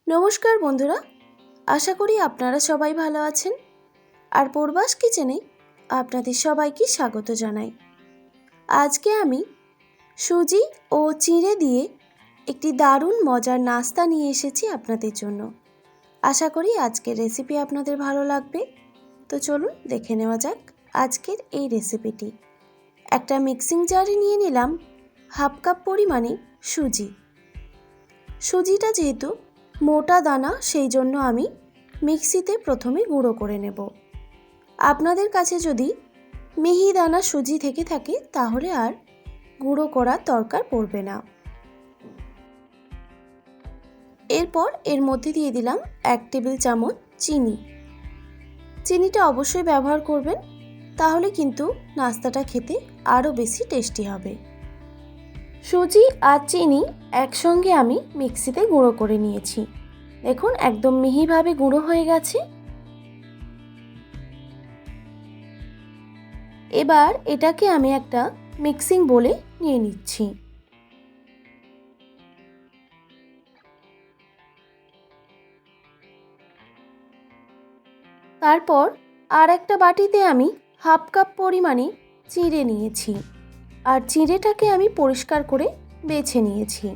নমস্কার বন্ধুরা, আশা করি আপনারা সবাই ভালো আছেন। আর পূর্বাস কিচেনে আপনাদের সবাইকে স্বাগত জানাই। আজকে আমি সুজি ও চিড়ে দিয়ে একটি দারুণ মজার নাস্তা নিয়ে এসেছি আপনাদের জন্য। আশা করি আজকের রেসিপি আপনাদের ভালো লাগবে। তো চলুন দেখে নেওয়া যাক আজকের এই রেসিপিটি। একটা মিক্সিং জারে নিয়ে নিলাম হাফ কাপ পরিমাণে সুজি। সুজিটা যেহেতু মোটা দানা, সেই জন্য আমি মিক্সিতে প্রথমে গুঁড়ো করে নেব। আপনাদের কাছে যদি মিহি দানা সুজি থেকে থাকে তাহলে আর গুঁড়ো করার দরকার পড়বে না। এরপর এর মধ্যে দিয়ে দিলাম 1 টেবিল চামচ চিনি। চিনিটা অবশ্যই ব্যবহার করবেন, তাহলে কিন্তু নাস্তাটা খেতে আরও বেশি টেস্টি হবে। সুজি আর চিনি একসঙ্গে আমি মিক্সিতে গুঁড়ো করে নিয়েছি। দেখুন একদম মিহিভাবে গুঁড়ো হয়ে গেছে। এবার এটাকে আমি একটা মিক্সিং বোলে নিয়ে নিচ্ছি। তারপর আর একটা বাটিতে আমি হাফ কাপ পরিমাণে চিড়ে নিয়েছি। আর চিড়েটাকে আমি পরিষ্কার করে বেছে নিয়েছি,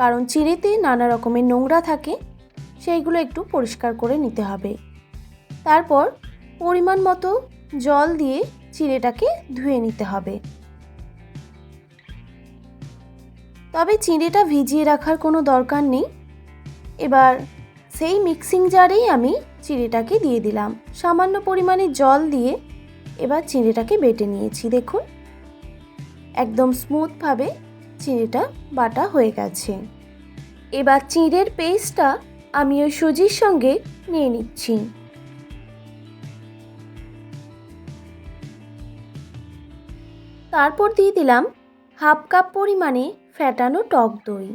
কারণ চিড়েতে নানা রকমের নোংরা থাকে, সেইগুলো একটু পরিষ্কার করে নিতে হবে। তারপর পরিমাণ মতো জল দিয়ে চিড়েটাকে ধুয়ে নিতে হবে। তবে চিড়েটা ভিজিয়ে রাখার কোনো দরকার নেই। এবার সেই মিক্সিং জারেই আমি চিড়েটাকে দিয়ে দিলাম। সামান্য পরিমাণে জল দিয়ে এবার চিড়েটাকে বেটে নিয়েছি। দেখুন একদম স্মুথভাবে চিড়েটা বাটা হয়ে গেছে। এবার চিড়ের পেস্টটা আমি ওই সুজির সঙ্গে নিয়ে নিচ্ছি। তারপর দিয়ে দিলাম হাফ কাপ পরিমাণে ফ্যাটানো টক দই,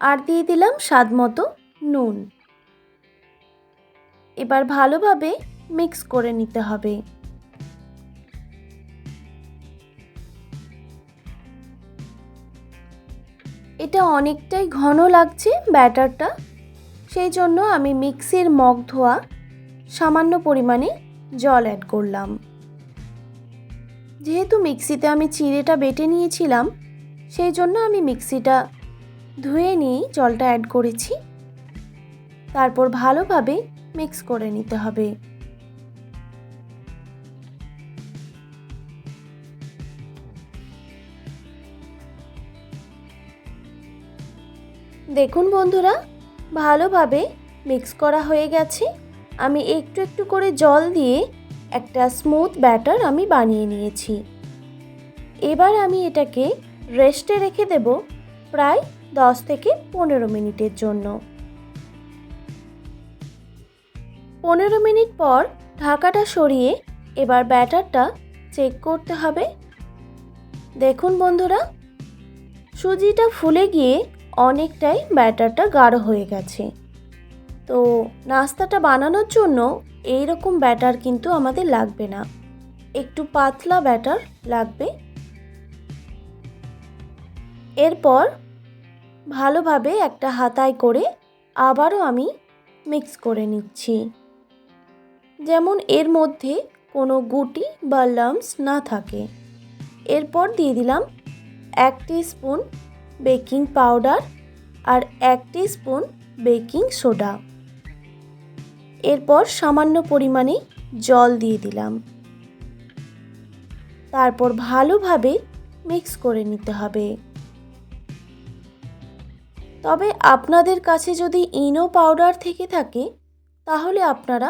আর দিয়ে দিলাম স্বাদ মতো নুন। এবার ভালোভাবে মিক্স করে নিতে হবে। এটা অনেকটাই ঘন লাগছে ব্যাটারটা, সেই জন্য আমি মিক্সির মগ ধোয়া সামান্য পরিমাণে জল অ্যাড করলাম। যেহেতু মিক্সিতে আমি চিড়েটা বেটে নিয়েছিলাম, সেই জন্য আমি মিক্সিটা ধুয়ে নিয়ে জলটা অ্যাড করেছি। তারপর ভালোভাবে মিক্স করে নিতে হবে। দেখুন বন্ধুরা, ভালোভাবে মিক্স করা হয়ে গেছে। আমি একটু একটু করে জল দিয়ে একটা স্মুথ ব্যাটার আমি বানিয়ে নিয়েছি। এবার আমি এটাকে রেস্টে রেখে দেব প্রায় 10 থেকে 15 মিনিটের জন্য। 15 মিনিট পর ঢাকাটা সরিয়ে এবার ব্যাটারটা চেক করতে হবে। দেখুন বন্ধুরা, সুজিটা ফুলে গিয়ে অনেকটাই ব্যাটারটা গাঢ় হয়ে গেছে। তো নাস্তাটা বানানোর জন্য এই রকম ব্যাটার কিন্তু আমাদের লাগবে না, একটু পাতলা ব্যাটার লাগবে। এরপর ভালোভাবে একটা হাতায় করে আবারও আমি মিক্স করে নিচ্ছি, যেমন এর মধ্যে কোনো গুটি বা লাম্পস না থাকে। এরপর দিয়ে দিলাম 1 টিস্পুন বেকিং পাউডার আর 1 টিস্পুন বেকিং সোডা। এরপর সামান্য পরিমাণে জল দিয়ে দিলাম। তারপর ভালোভাবে মিক্স করে নিতে হবে। তবে আপনাদের কাছে যদি ইনো পাউডার থেকে থাকে তাহলে আপনারা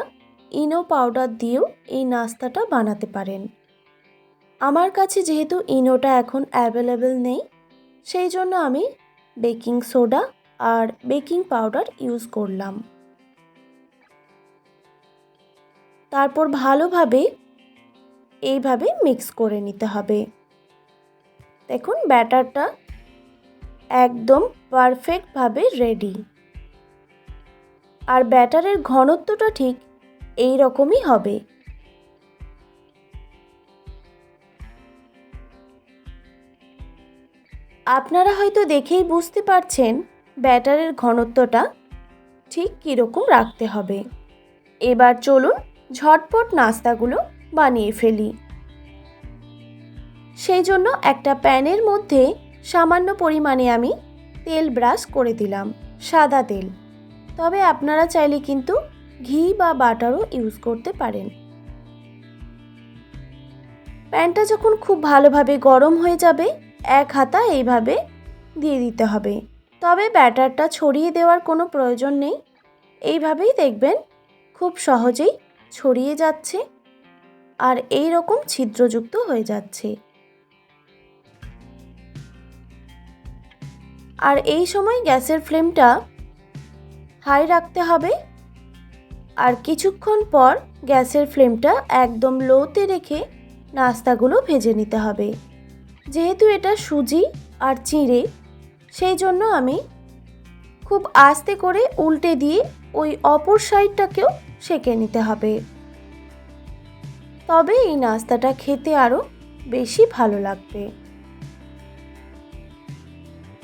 ইনো পাউডার দিয়েও এই নাস্তাটা বানাতে পারেন। আমার কাছে যেহেতু ইনোটা এখন অ্যাভেলেবেল নেই, সেই জন্য আমি বেকিং সোডা আর বেকিং পাউডার ইউজ করলাম। তারপর ভালোভাবে এইভাবে মিক্স করে নিতে হবে। দেখুন ব্যাটারটা একদম পারফেক্টভাবে রেডি। আর ব্যাটারের ঘনত্বটা ঠিক এই রকমই হবে। আপনারা হয়তো দেখেই বুঝতে পারছেন ব্যাটারের ঘনত্বটা ঠিক কীরকম রাখতে হবে। এবার চলুন ঝটপট নাস্তাগুলো বানিয়ে ফেলি। সেই জন্য একটা প্যানের মধ্যে সামান্য পরিমাণে আমি তেল ব্রাশ করে দিলাম, সাদা তেল। তবে আপনারা চাইলে কিন্তু ঘি বা বাটারও ইউজ করতে পারেন। প্যানটা যখন খুব ভালোভাবে গরম হয়ে যাবে, এক হাতা এইভাবে দিয়ে দিতে হবে। তবে ব্যাটারটা ছড়িয়ে দেওয়ার কোনো প্রয়োজন নেই। এইভাবেই দেখবেন খুব সহজেই ছড়িয়ে যাচ্ছে আর এই রকম ছিদ্রযুক্ত হয়ে যাচ্ছে। আর এই সময় গ্যাসের ফ্লেমটা হাই রাখতে হবে। আর কিছুক্ষণ পর গ্যাসের ফ্লেমটা একদম লোতে রেখে নাস্তাগুলো ভেজে নিতে হবে। যেহেতু এটা সুজি আর চিঁড়ে, সেই জন্য আমি খুব আস্তে করে উল্টে দিয়ে ওই অপর সাইডটাকেও সেঁকে নিতে হবে। তবে এই নাস্তাটা খেতে আরও বেশি ভালো লাগবে।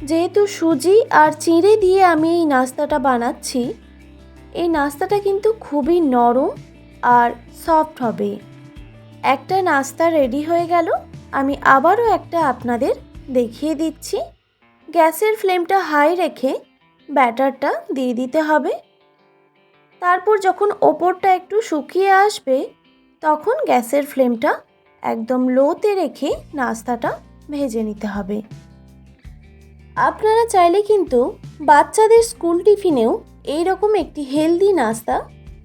যেহেতু সুজি আর চিঁড়ে দিয়ে আমি এই নাস্তাটা বানাচ্ছি, এই নাস্তাটা কিন্তু খুবই নরম আর সফট হবে। একটা নাস্তা রেডি হয়ে গেল। আমি আবারও একটা আপনাদের দেখিয়ে দিচ্ছি। গ্যাসের ফ্লেমটা হাই রেখে ব্যাটারটা দিয়ে দিতে হবে। তারপর যখন ওপরটা একটু শুকিয়ে আসবে, তখন গ্যাসের ফ্লেমটা একদম লোতে রেখে নাস্তাটা ভেজে নিতে হবে। আপনারা চাইলে কিন্তু বাচ্চাদের স্কুল টিফিনেও এইরকম একটি হেলদি নাস্তা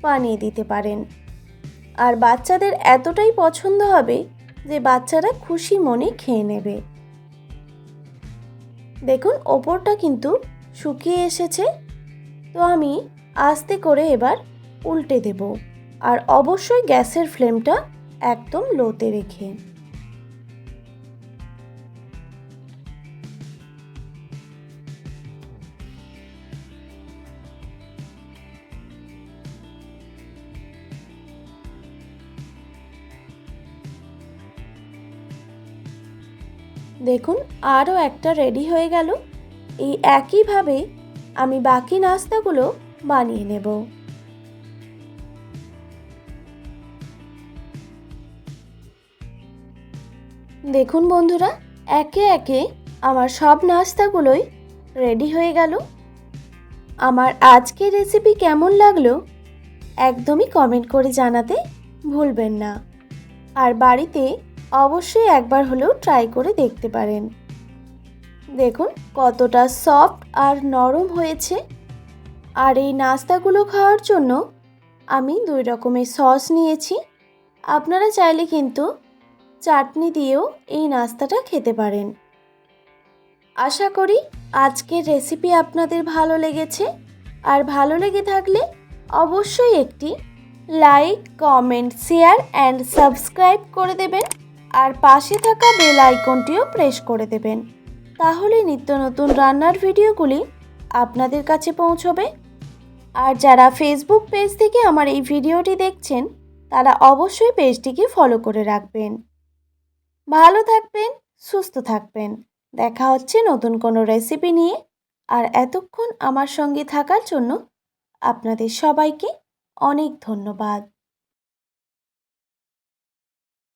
বানিয়ে দিতে পারেন। আর বাচ্চাদের এতটাই পছন্দ হবে যে বাচ্চারা খুশি মনে খেয়ে নেবে। দেখুন ওপরটা কিন্তু শুকিয়ে এসেছে। তো আমি আস্তে করে এবার উল্টে দেব। আর অবশ্যই গ্যাসের ফ্লেমটা একদম লোতে রেখে। দেখুন আরও একটা রেডি হয়ে গেল। এই একইভাবে আমি বাকি নাস্তাগুলো বানিয়ে নেব। দেখুন বন্ধুরা, একে একে আমার সব নাস্তাগুলোই রেডি হয়ে গেল। আমার আজকের রেসিপি কেমন লাগলো একদমই কমেন্ট করে জানাতে ভুলবেন না। আর বাড়িতে অবশ্যই একবার হলেও ট্রাই করে দেখতে পারেন। দেখুন কতটা সফট আর নরম হয়েছে। আর এই নাস্তাগুলো খাওয়ার জন্য আমি 2 রকমের সস নিয়েছি। আপনারা চাইলে কিন্তু চাটনি দিয়েও এই নাস্তাটা খেতে পারেন। আশা করি আজকের রেসিপি আপনাদের ভালো লেগেছে। আর ভালো লেগে থাকলে অবশ্যই একটি like, comment, share and subscribe করে দেবেন। আর পাশে থাকা বেল আইকনটিও প্রেস করে দেবেন। তাহলে নিত্য নতুন রান্নার ভিডিওগুলি আপনাদের কাছে পৌঁছবে। আর যারা ফেসবুক পেজ থেকে আমার এই ভিডিওটি দেখছেন, তারা অবশ্যই পেজটিকে ফলো করে রাখবেন। ভালো থাকবেন, সুস্থ থাকবেন। দেখা হচ্ছে নতুন কোনো রেসিপি নিয়ে। আর এতক্ষণ আমার সঙ্গে থাকার জন্য আপনাদের সবাইকে অনেক ধন্যবাদ।